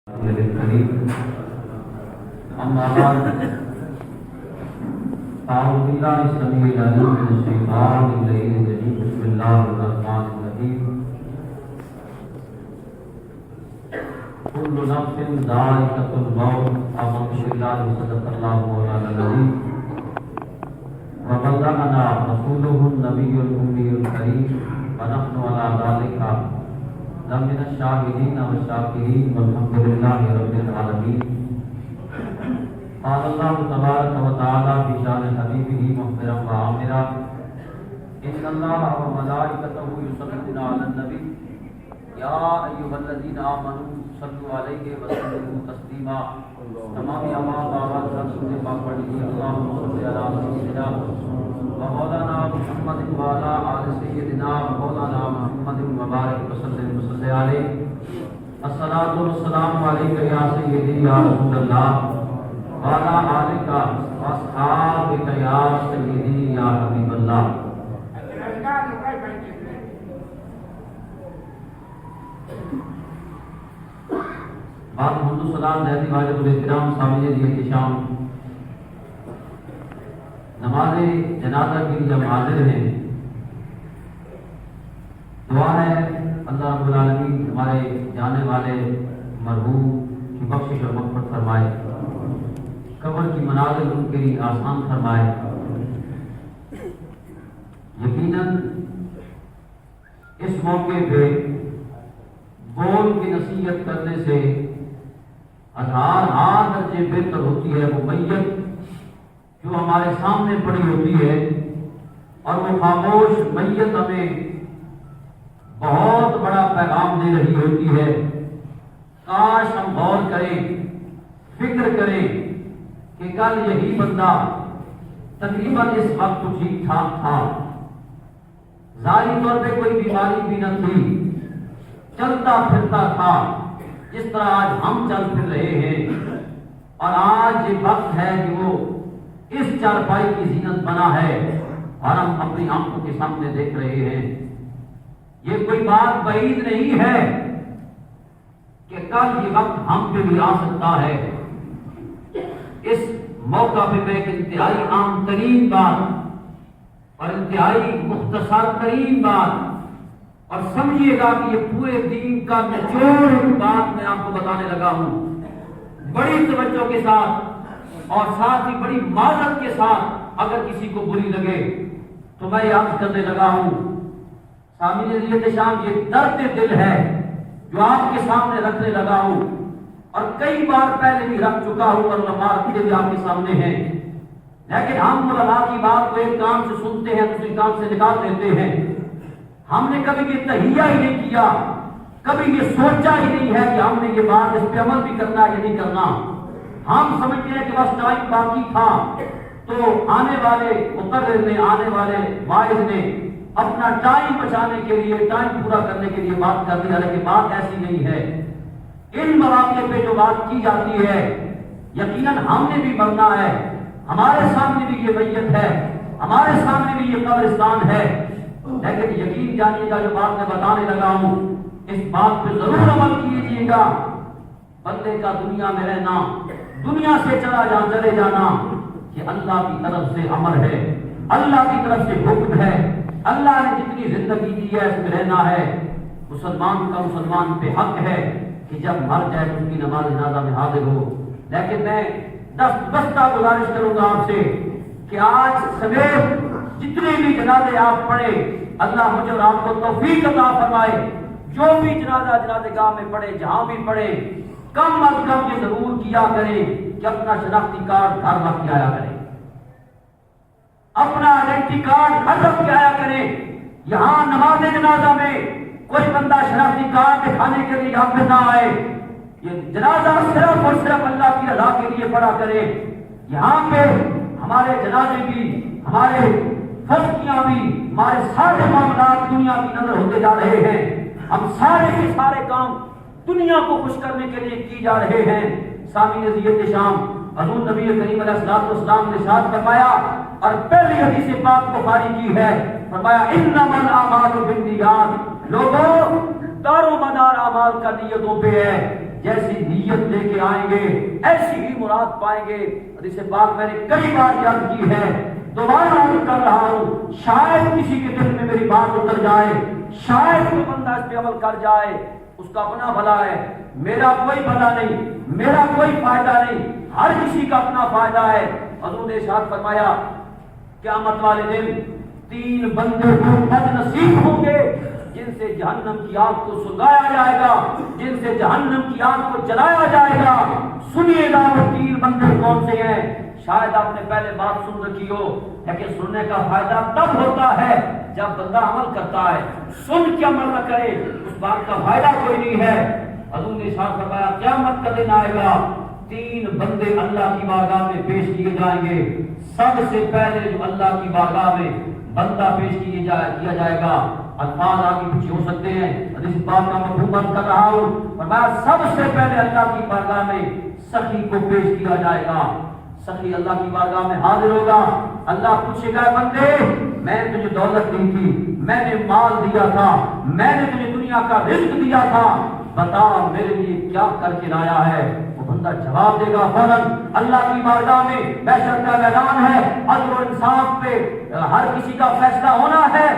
الكريم أما بعد أعوذ بالله السميع العليم من الشيطان الرجيم بسم الله الرحمن الرحيم كل نفس ذائقة الموت آمنت بالله صدق الله مولانا العظيم وبلغنا رسوله النبي الأمي الكريم ونحن على ذلك من الشاهدين والشاكرين والحمد لله رب العالمين. قال الله تبارك وتعالى في شان حبيبه مخبرا وعامرا إن الله وملائكته يصلون على النبي يا أيها الذين آمنوا صلوا عليه وسلموا تسليما. تمام آواز رسول پاک پڑھیے اللهم صل على سيدنا ومولانا محمد وعلى آل سيدنا ومولانا محمد وبارك وسلم وصلى عليه. الصلاة والسلام عليك يا سيدي يا رسول الله وعلى آلك وأصحابك يا سيدي يا حبيب الله. بعد حمد و سلام دہلی واجب الاحترام سامعین احتشام، نماز جنازہ کے لیے ہم حاضر ہیں. دعا ہے اللہ رب العالمین ہمارے جانے والے مرحوم کی بخشش اور مغفرت فرمائے، قبر کی منازل ان کے لیے آسان فرمائے. یقیناً اس موقع پہ بول کی نصیحت کرنے سے ہزار درجے بہتر ہوتی ہے وہ میت جو ہمارے سامنے پڑی ہوتی ہے، اور وہ خاموش میت ہمیں بہت بڑا پیغام دے رہی ہوتی ہے. کاش ہم غور کریں، فکر کریں کہ کل یہی بندہ تقریباً اس وقت ٹھیک ٹھاک تھا، ظاہری طور پہ کوئی بیماری بھی نہ تھی، چلتا پھرتا تھا جس طرح آج ہم چل پھر رہے ہیں. اور آج یہ وقت ہے کہ وہ اس چارپائی کی زینت بنا ہے اور ہم اپنی آنکھوں کے سامنے دیکھ رہے ہیں. یہ کوئی بات بعید نہیں ہے کہ کل یہ وقت ہم پہ بھی آ سکتا ہے. اس موقع پہ میں ایک انتہائی عام ترین بات اور انتہائی مختصر ترین بات، اور سمجھیے گا کہ یہ پورے دین کا نچوڑ بات میں آپ کو بتانے لگا ہوں، بڑی توجہ کے ساتھ اور ساتھ ہی بڑی معذرت کے ساتھ. اگر کسی کو بری لگے تو میں یہ عرض کرنے لگا ہوں، سامعین احتشام، یہ درد دل ہے جو آپ کے سامنے رکھنے لگا ہوں، اور کئی بار پہلے بھی رکھ چکا ہوں اور علماء بھی آپ کے سامنے ہیں. لیکن ہم علماء کی بات کو ایک کان سے سنتے ہیں دوسری کان سے نکال دیتے ہیں. ہم نے کبھی یہ تہیہ ہی نہیں کیا، کبھی یہ سوچا ہی نہیں ہے کہ ہم نے یہ بات اس پہ عمل بھی کرنا ہے یا نہیں کرنا. ہم سمجھتے ہیں کہ بس ٹائم باقی تھا تو آنے والے مقرر نے، آنے والے واعظ نے اپنا ٹائم بچانے کے لیے، ٹائم پورا کرنے کے لیے بات کر دی. حالانکہ بات ایسی نہیں ہے. ان مواقع پہ جو بات کی جاتی ہے یقیناً ہم نے بھی مرنا ہے، ہمارے سامنے بھی یہ میت ہے، ہمارے سامنے بھی یہ قبرستان ہے. لیکن یقین جانیے گا جو بات میں بتانے لگا ہوں اس بات پہ ضرور عمل کیجیے گا. بندے کا دنیا میں رہنا، دنیا سے چلے جانا کہ اللہ کی طرف سے امر ہے، اللہ کی طرف سے حکم ہے. اللہ نے جتنی زندگی دی ہے اس میں رہنا ہے. مسلمان کا مسلمان پہ حق ہے کہ جب مر جائے تو اس کی نماز جنازہ میں حاضر ہو. لیکن میں دستہ گزارش کروں گا آپ سے کہ آج سویر جتنے بھی جنازے آپ پڑھے اللہ مجھے اور آپ کو توفیق عطا فرمائے. جو بھی جنازہ گاہ میں پڑھے، جہاں بھی پڑھے، کم از کم یہ ضرور کیا کریں کہ اپنا شناختی کارڈ گھر رکھ کے آیا کریں، اپنا آئیڈینٹی کارڈ گھر رکھ کے آیا کریں. یہاں نماز جنازہ میں کوئی بندہ شناختی کارڈ دکھانے کے لیے یہاں پہ نہ آئے. یہ جنازہ صرف اور صرف اللہ کی رضا کے لیے پڑھا کرے. یہاں پہ ہمارے جنازے بھی، ہمارے فلکیاں بھی، ہمارے سارے معاملات دنیا کی نظر ہوتے جا رہے ہیں. ہم سارے کے سارے کام دنیا کو خوش کرنے کے لیے کی جا رہے ہیں. سامعین احتشام، حضور نبی کریم علیہ السلام نے ارشاد فرمایا اور پہلی حدیث پاک بخاری کی ہے، فرمایا انما الاعمال بالنیات. لوگوں دار و مدار اعمال کا نیتوں پہ ہے. جیسی نیت لے کے آئیں گے ایسی ہی مراد پائیں گے۔ حدیث پاک میں نے کئی بار یاد کی ہے، دوبارہ کر رہا ہوں، شاید کسی کے دل میں میری بات اتر جائے، شاید کوئی بندہ اس پہ عمل کر جائے، اس کا اپنا بھلا ہے، میرا کوئی بھلا نہیں، میرا کوئی فائدہ نہیں، ہر کسی کا اپنا فائدہ ہے۔ حضور نے ارشاد فرمایا قیامت والے دن 3 بندے بد نصیب ہوں گے جن سے جہنم کی آگ کو سلگایا جائے گا، جن سے جہنم کی آگ کو جلایا جائے گا۔ سنیے گا وہ 3 بندے کون سے ہیں؟ شاید آپ نے پہلے بات سن رکھی ہو، لیکن سننے کا فائدہ تب ہوتا ہے جب بندہ عمل کرتا ہے، سن کے عمل نہ کرے اس بات کا فائدہ کوئی نہیں ہے۔ حضور نے ارشاد فرمایا قیامت کا دن آئے گا، 3 بندے اللہ کی بارگاہ میں پیش کیے جائیں گے۔ سب سے پہلے جو اللہ کی بارگاہ میں بندہ پیش کیا جائے گا، الفاظ آگے پیچھے ہو سکتے ہیں، حدیث پاک کا مفہوم عرض کر رہا ہوں، فرمایا سب سے پہلے اللہ کی بارگاہ میں سخی کو پیش کیا جائے گا۔ سخی اللہ کی بارگاہ میں حاضر ہوگا، اللہ پوچھے گا بندے میں نے تجھے دولت دی تھی، میں نے مال دیا تھا، میں نے تجھے دنیا کا رزق دیا تھا، بتا میرے لیے کیا کر کے لایا ہے؟ وہ بندہ جواب دے گا فوراً اللہ کی بارگاہ میں محشر کا میدان ہے، عدل و انصاف پہ ہر کسی کا فیصلہ ہونا ہے۔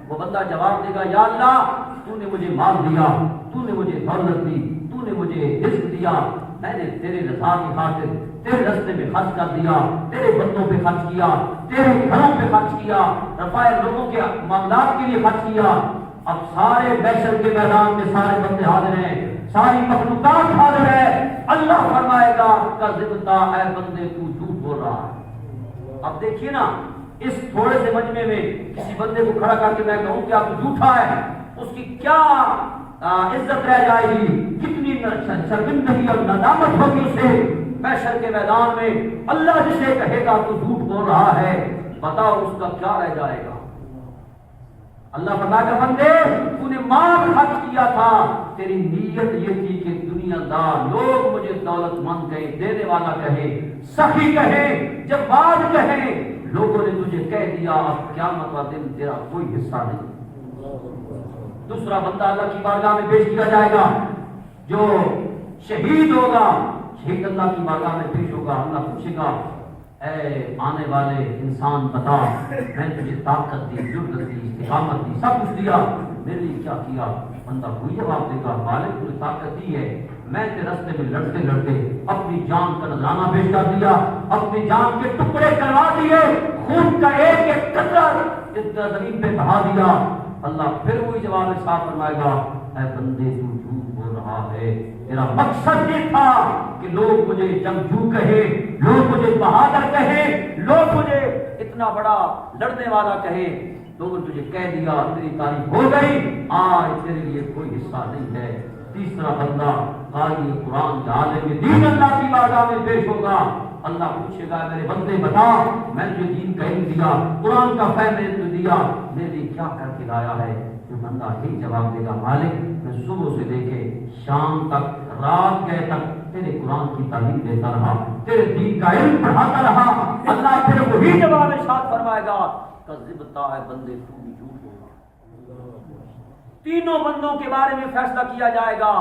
وہ بندہ جواب دے گا یا اللہ تو نے مجھے مال دیا، تو نے مجھے دولت دی، تو نے مجھے رزق دیا، میں نے تیرے رضا کی خاطر تیرے راستے میں خرچ کر دیا، تیرے بندوں پہ خرچ کیا، تیرے گھروں پہ خرچ کیا، رفائع لوگوں کے معاملات کے لیے خرچ کیا۔ اب سارے محشر کے میدان میں سارے بندے حاضر ہیں، ساری مخلوقات حاضر ہے، اللہ فرمائے گا کذبتا اے بندے تو جھوٹ بول رہا ہے۔ اب دیکھیے نا، اس تھوڑے سے مجمع میں کسی بندے کو کھڑا کر کے میں کہوں کہ آپ جھوٹا ہے، اس کی کیا عزت رہ جائے گی، کتنی شرمندگی اور ندامت ہوگی اسے محشر کے میدان میں۔ اللہ جسے کہے گا تو جھوٹ بول رہا ہے، بتاؤ اس کا کیا رہ جائے گا؟ اللہ فرمائے گا بندے تو نے مال خرچ کیا تھا، تیری نیت یہ تھی کہ دنیا دار لوگ مجھے دولت مند کہے، دینے والا کہے، سخی کہے، جواد کہے، لوگوں نے تجھے کہہ دیا، اب قیامت کا دن تیرا کوئی حصہ نہیں۔ دوسرا بندہ اللہ کی بارگاہ میں پیش کیا جائے گا، جو شہید ہوگا، شہید اللہ کی بارگاہ میں پیش ہوگا، اللہ پوچھے گا اے آنے والے انسان بتا میں تجھے طاقت دی، جرأت دی، استقامت دی، سب کچھ دیا، میرے لیے کیا کیا؟ بندہ کوئی جواب دے گا مالک تجھے طاقت دی ہے، میں تیرے راستے میں لڑتے لڑتے اپنی جان کا نذرانہ پیش کر دیا، اپنی جان کے ٹکڑے کروا دیے، خون کا ایک ایک قطرہ زمین پہ بہا دیا۔ اللہ پھر وہی جواب ارشاد فرمائے گا اے بندے تو جھوٹ بول رہا ہے، تیرا مقصد یہ تھا کہ لوگ مجھے جنگجو کہے، لوگ مجھے بہادر کہے، لوگ مجھے اتنا بڑا لڑنے والا کہے، لوگوں نے تجھے کہہ دیا، تیری تعریف ہو گئی، آج تیرے لیے کوئی حصہ نہیں ہے۔ تیسرا بندہ قاری قرآن کے عالم دین اللہ کی بارگاہ میں پیش ہوگا، اللہ پوچھے گا میرے بندے بتا میں نے جو دین کا علم دیا، قرآن کا فہم میں نے دیا، میرے لیے کیا کر کے لایا ہے؟ جو بندہ یہی جواب دے گا مالک میں صبح سے لے کے شام تک رات گئے تک تیرے قرآن کی تعلیم دیتا رہا، تیرے دین کا علم پڑھاتا رہا۔ اللہ پھر وہی جواب ارشاد فرمائے گا کذبتا ہے بندے تو بھی جھوٹ بول رہا۔ تینوں بندوں کے بارے میں فیصلہ کیا جائے گا،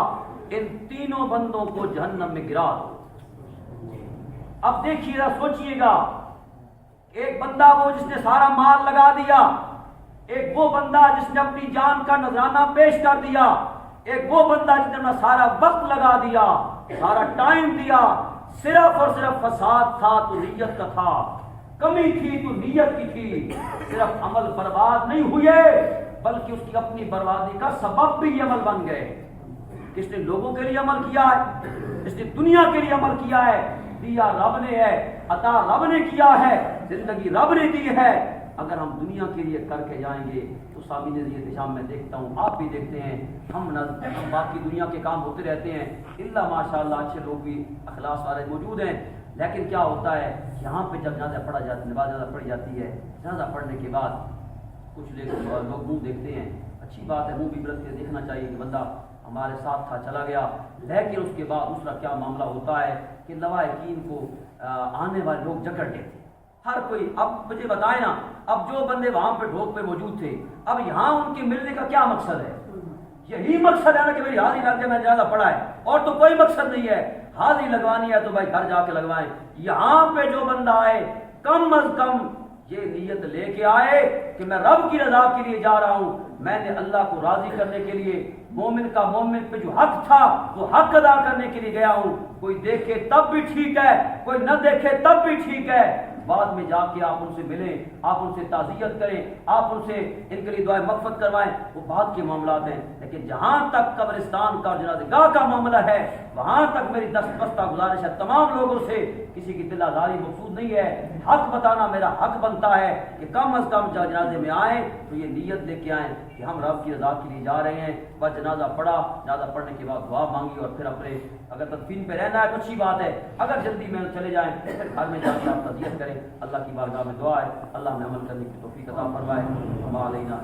ان تینوں بندوں کو جہنم میں گرا دو۔ اب دیکھیے گا، سوچئے گا، ایک بندہ وہ جس نے سارا مال لگا دیا، ایک وہ بندہ جس نے اپنی جان کا نذرانہ پیش کر دیا، ایک وہ بندہ جس نے اپنا سارا وقت لگا دیا، سارا ٹائم دیا، صرف اور صرف فساد تھا تو نیت کا تھا، کمی تھی تو نیت کی تھی، صرف عمل برباد نہیں ہوئے بلکہ اس کی اپنی بربادی کا سبب بھی یہ عمل بن گئے۔ کس نے لوگوں کے لیے عمل کیا ہے، جس نے دنیا کے لیے عمل کیا ہے، دیا رب نے ہے، عطا رب نے کیا ہے، زندگی رب نے دی ہے۔ اگر ہم دنیا کے لیے کر کے جائیں گے تو سامنے یہ شام میں دیکھتا ہوں، آپ بھی دیکھتے ہیں، ہم باقی دنیا کے کام ہوتے رہتے ہیں، اللہ ماشاءاللہ اچھے لوگ بھی اخلاص والے موجود ہیں، لیکن کیا ہوتا ہے یہاں پہ جب جنازہ پڑھا جاتا ہے، نماز زیادہ پڑھی جاتی ہے، جنازہ پڑھنے کے بعد کچھ لوگ منہ دیکھتے ہیں، اچھی بات ہے منہ بھی برت کے دیکھنا چاہیے کہ بندہ ہمارے ساتھ تھا چلا گیا، لیکن اس کے بعد دوسرا کیا معاملہ ہوتا ہے کہ لواحقین کو آنے والے لوگ جکڑ لیتے ہیں، ہر کوئی۔ اب مجھے بتائیں نا، اب جو بندے وہاں پہ ڈھوک پہ موجود تھے، اب یہاں ان کے ملنے کا کیا مقصد ہے؟ یہی مقصد ہے نا کہ میری حاضری لگ جائے میں جنازہ پڑھا ہے، اور تو کوئی مقصد نہیں ہے۔ حاضری لگوانی ہے تو بھائی گھر جا کے لگوائیں۔ یہاں پہ جو بندہ آئے کم از کم یہ نیت لے کے آئے کہ میں رب کی رضا کے لیے جا رہا ہوں، میں نے اللہ کو راضی کرنے کے لیے، مومن کا مومن پہ جو حق تھا وہ حق ادا کرنے کے لیے گیا ہوں۔ کوئی دیکھے تب بھی ٹھیک ہے، کوئی نہ دیکھے تب بھی ٹھیک ہے، بعد میں جا کے آپ ان سے ملیں، آپ ان سے تعزیت کریں، آپ ان سے ان کے لیے دعائیں مغفرت کروائیں، وہ بعد کے معاملات ہیں۔ لیکن جہاں تک قبرستان کا جنازہ گاہ کا معاملہ ہے وہاں تک میری دستبستہ گزارش ہے تمام لوگوں سے، کسی کی دل آزاری مقصود نہیں ہے، حق بتانا میرا حق بنتا ہے کہ کم از کم جنازے میں آئیں تو یہ نیت لے کے آئیں کہ ہم رب کی رضا کے لیے جا رہے ہیں۔ بس جنازہ پڑھا، جنازہ پڑھنے کے بعد دعا مانگی اور پھر اپنے اگر تدفین پہ رہنا ہے تو اچھی بات ہے، اگر جلدی میں چلے جائیں پھر گھر میں جا کے آپ تعزیت کریں۔ اللہ کی بارگاہ میں دعا ہے اللہ ہمیں عمل کرنے کی توفیق عطا فرمائے۔ ہم علینا